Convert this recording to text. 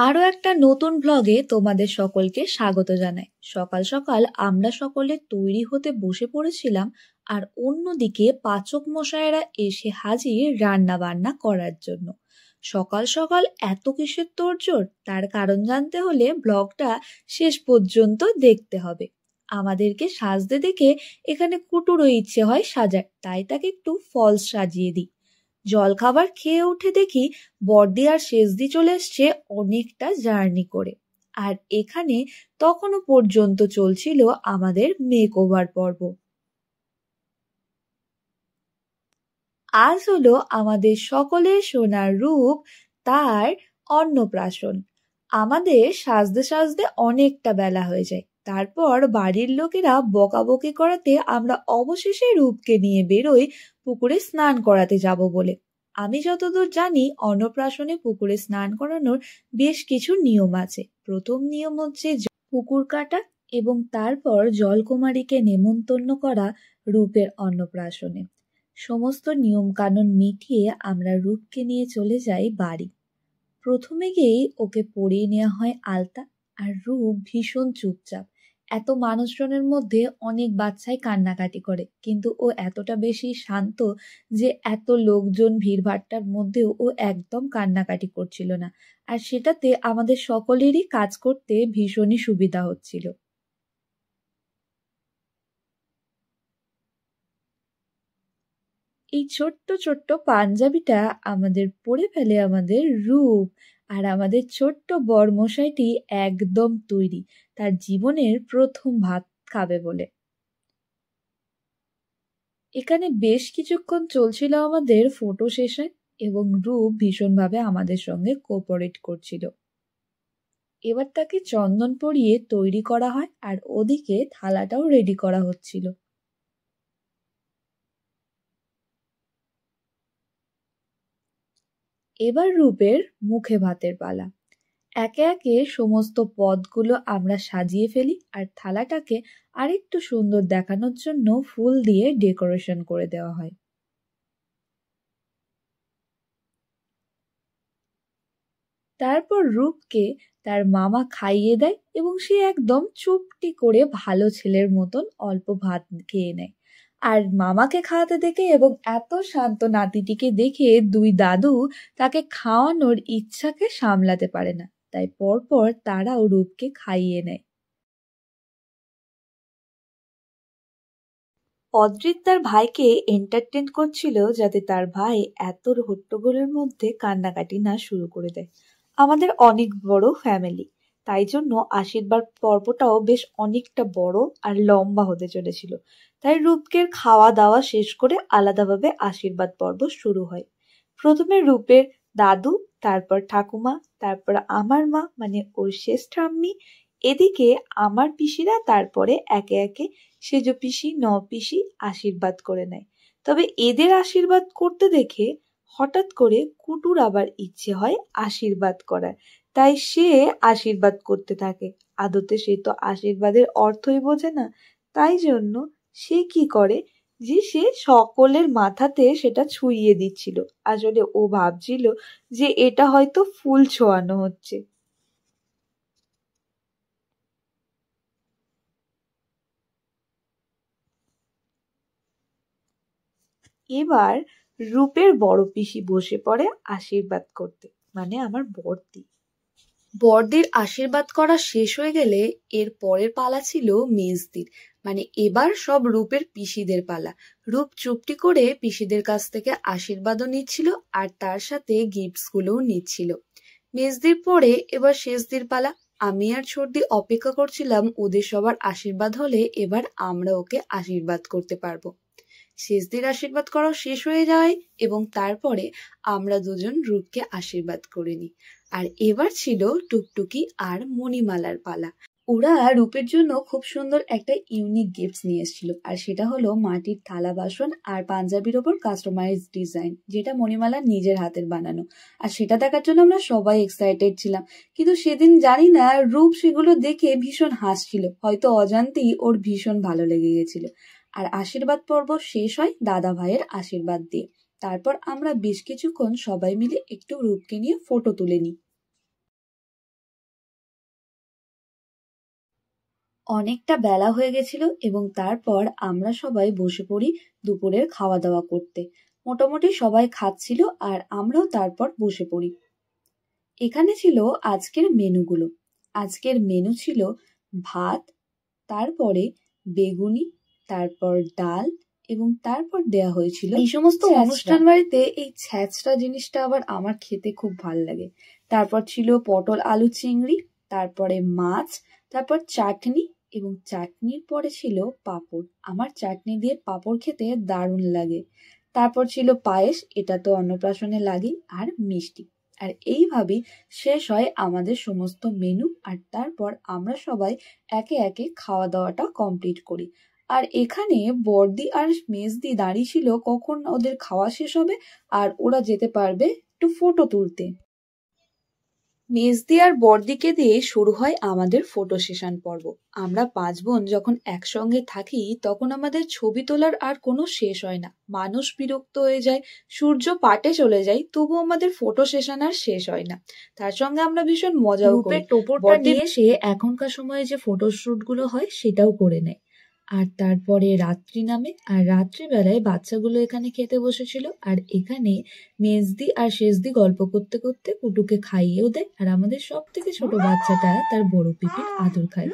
আরো একটা নতুন ব্লগে তোমাদের সকলকে স্বাগত জানাই। সকাল সকাল আমরা সকলে তৈরি হতে বসে পড়েছিলাম, আর অন্যদিকে পাচক মশাইরা এসে হাজির রান্না বান্না করার জন্য। সকাল সকাল এত কিসের তোড়জোড়, তার কারণ জানতে হলে ব্লগটা শেষ পর্যন্ত দেখতে হবে। আমাদেরকে সাজতে দেখে এখানে কুটুরও ইচ্ছে হয় সাজার, তাই তাকে একটু ফলস সাজিয়ে দিই। জলখাবার খেয়ে উঠে দেখি বর্দি আর শেষদি চলে এসছে অনেকটা জার্নি করে। আর এখানে তখনও পর্যন্ত চলছিল আমাদের মেকওভার পর্ব। আজ হলো আমাদের সকলের সোনার রূপ তার অন্নপ্রাশন। আমাদের সাজতে সাজতে অনেকটা বেলা হয়ে যায়। তারপর বাড়ির লোকেরা বকাবকি করাতে আমরা অবশেষে রূপকে নিয়ে বেরোই পুকুরে স্নান করাতে যাব বলে। আমি যতদূর জানি অন্নপ্রাশনে পুকুরে স্নান করানোর বেশ কিছু নিয়ম আছে। প্রথম নিয়ম হচ্ছে পুকুর কাটা এবং তারপর জলকুমারীকে নেমন্তন্ন করা রূপের অন্নপ্রাশনে। সমস্ত নিয়ম কানুন মিটিয়ে আমরা রূপকে নিয়ে চলে যাই বাড়ি। প্রথমে গিয়েই ওকে পরিয়ে নেওয়া হয় আলতা, আর রূপ ভীষণ চুপচাপ। এত মানুষজনের মধ্যে অনেক বাচ্চাই কান্নাকাটি করে, কিন্তু ও এতটা বেশি শান্ত যে এত লোকজন ভিড়ভাট্টার মধ্যেও ও একদম কান্নাকাটি করছিল না। আর সেটাতে আমাদের সকলেরই কাজ করতে ভীষণই সুবিধা হচ্ছিল। এই ছোট্ট ছোট্ট পাঞ্জাবিটা আমাদের পরে ফেলে আমাদের রূপ, আর আমাদের ছোট্ট বরমশাইটি একদম তৈরি তার জীবনের প্রথম ভাত খাবে বলে। এখানে বেশ কিছুক্ষণ চলছিল আমাদের ফটো সেশন, এবং রূপ ভীষণভাবে আমাদের সঙ্গে কোঅপারেট করছিল। এবার তাকে চন্দন পরিয়ে তৈরি করা হয়, আর ওদিকে থালাটাও রেডি করা হচ্ছিল। এবার রূপের মুখে ভাতের পালা। একে একে সমস্ত পদগুলো আমরা সাজিয়ে ফেলি, আর থালাটাকে আরেকটু সুন্দর দেখানোর জন্য ফুল দিয়ে ডেকোরেশন করে দেওয়া হয়। তারপর রূপকে তার মামা খাইয়ে দেয়, এবং সে একদম চুপটি করে ভালো ছেলের মতন অল্প ভাত খেয়ে নেয়। আর মামাকে খাওয়াতে দেখে এবং এত শান্ত নাতিটিকে দেখে দুই দাদু তাকে খাওয়ানোর ইচ্ছাকে সামলাতে পারে না, তাই পরপর তারাও রূপকে খাইয়ে নেয়। অদ্রিত তার ভাইকে এন্টারটেন করছিল যাতে তার ভাই এত হট্টগোলের মধ্যে কান্নাকাটি না শুরু করে দেয়। আমাদের অনেক বড় ফ্যামিলি, তাই জন্য আশীর্বাদ পর্বটাও বেশ অনেকটা বড় আর লম্বা হতে চলেছিল। তাই রূপকের খাওয়া দাওয়া শেষ করে আলাদাভাবে আশীর্বাদ পর্ব শুরু হয়। প্রথমে রূপের দাদু, তারপর ঠাকুমা, তারপর আমার মা মানে ওর শেষ ঠাম্মি, এদিকে আমার পিসিরা, তারপরে একে একে সেজ পিসি, পিসি আশীর্বাদ করে নেয়। তবে এদের আশীর্বাদ করতে দেখে হঠাৎ করে কুটুর আবার ইচ্ছে হয় আশীর্বাদ করার, তাই সে আশীর্বাদ করতে থাকে। আদতে সে তো আশীর্বাদের অর্থই বোঝে না, তাই জন্য সে কি করে যে সে সকলের মাথাতে সেটা ছুঁইয়ে দিচ্ছিল। আসলে ও ভাবছিল যে এটা হয়তো ফুল ছোঁয়ানো হচ্ছে। এবার রূপের বড় পিসি বসে পড়ে আশীর্বাদ করতে, মানে আমার বড়দি। বড়দির আশীর্বাদ করা শেষ হয়ে গেলে এর পরের পালা ছিল মেজদির, মানে এবার সব রূপের পিসিদের পালা। রূপ চুপটি করে পিসিদের কাছ থেকে আশীর্বাদও নিচ্ছিল, আর তার সাথে গিফটস গুলোও নিচ্ছিল। মেজদির পরে এবার শেষদির পালা। আমি আর ছোটদি অপেক্ষা করছিলাম ওদের সবার আশীর্বাদ হলে এবার আমরা ওকে আশীর্বাদ করতে পারবো। শেষদির আশীর্বাদ করাও শেষ হয়ে যায়, এবং তারপরে আমরা দুজন রূপকে আশীর্বাদ করে নিই। আর এবার ছিল টুকটুকি আর মণিমালার পালা। ওরা রূপের জন্য খুব সুন্দর একটা ইউনিক গিফট নিয়ে এসেছিল, আর সেটা হলো মাটির থালা বাসন আর পাঞ্জাবির ওপর কাস্টমাইজ ডিজাইন, যেটা মণিমালার নিজের হাতের বানানো। আর সেটা দেখার জন্য আমরা সবাই এক্সাইটেড ছিলাম, কিন্তু সেদিন জানি না রূপ সেগুলো দেখে ভীষণ হাসছিল, হয়তো অজান্তেই ওর ভীষণ ভালো লেগে গেছিল। আর আশীর্বাদ পর্ব শেষ হয় দাদা ভাইয়ের আশীর্বাদ দিয়ে। তারপর আমরা বেশ কিছুক্ষণ সবাই মিলে একটু রূপকে নিয়ে ফটো তুলে নিই। অনেকটা বেলা হয়ে গেছিল এবং তারপর আমরা সবাই বসে পড়ি দুপুরের খাওয়া দাওয়া করতে। মোটামুটি সবাই খাচ্ছিল আর আমরাও তারপর বসে পড়ি। এখানে ছিল আজকের মেনুগুলো। আজকের মেনু ছিল ভাত, তারপরে বেগুনি, তারপর ডাল এবং তারপর দেয়া হয়েছিল এই সমস্ত অনুষ্ঠান বাড়িতে এই ছ্যাঁচড়া জিনিসটা আবার আমার খেতে খুব ভাল লাগে। তারপর ছিল পটল আলু চিংড়ি, তারপরে মাছ, তারপর চাটনি এবং চাটনির পরে ছিল পাঁপড়। আমার চাটনি দিয়ে পাঁপড় খেতে দারুণ লাগে। তারপর ছিল পায়েস, এটা তো অন্নপ্রাশনে লাগে, আর মিষ্টি। আর এইভাবেই শেষ হয় আমাদের সমস্ত মেনু। আর তারপর আমরা সবাই একে একে খাওয়া দাওয়াটা কমপ্লিট করি। আর এখানে বড়দি আর মেজদি দাঁড়িয়ে ছিল কখন ওদের খাওয়া শেষ হবে আর ওরা যেতে পারবে একটু ফটো তুলতে। মেজদি আর বড়দিকে দিয়ে শুরু হয় আমাদের ফটো সেশন পর্ব। আমরা 5 বোন যখন একসঙ্গে থাকি তখন আমাদের ছবি তোলার আর কোনো শেষ হয় না। মানুষ বিরক্ত হয়ে যায়, সূর্য পাটে চলে যায়, তবু আমাদের ফটো সেশন আর শেষ হয় না। তার সঙ্গে আমরা ভীষণ মজাও করি। টোপরটা নিয়ে এসে এখনকার সময়ে যে ফটোশুট গুলো হয় সেটাও করে নেয়। আর তারপরে রাত্রি নামে, আর রাত্রিবেলায় বাচ্চাগুলো এখানে খেতে বসেছিল। আর এখানে মেজদি আর শেষদি গল্প করতে করতে কুটুকে খাইয়েও দেয়। আর আমাদের সব থেকে ছোট বাচ্চাটা তার বড় পিপির আদর খায়।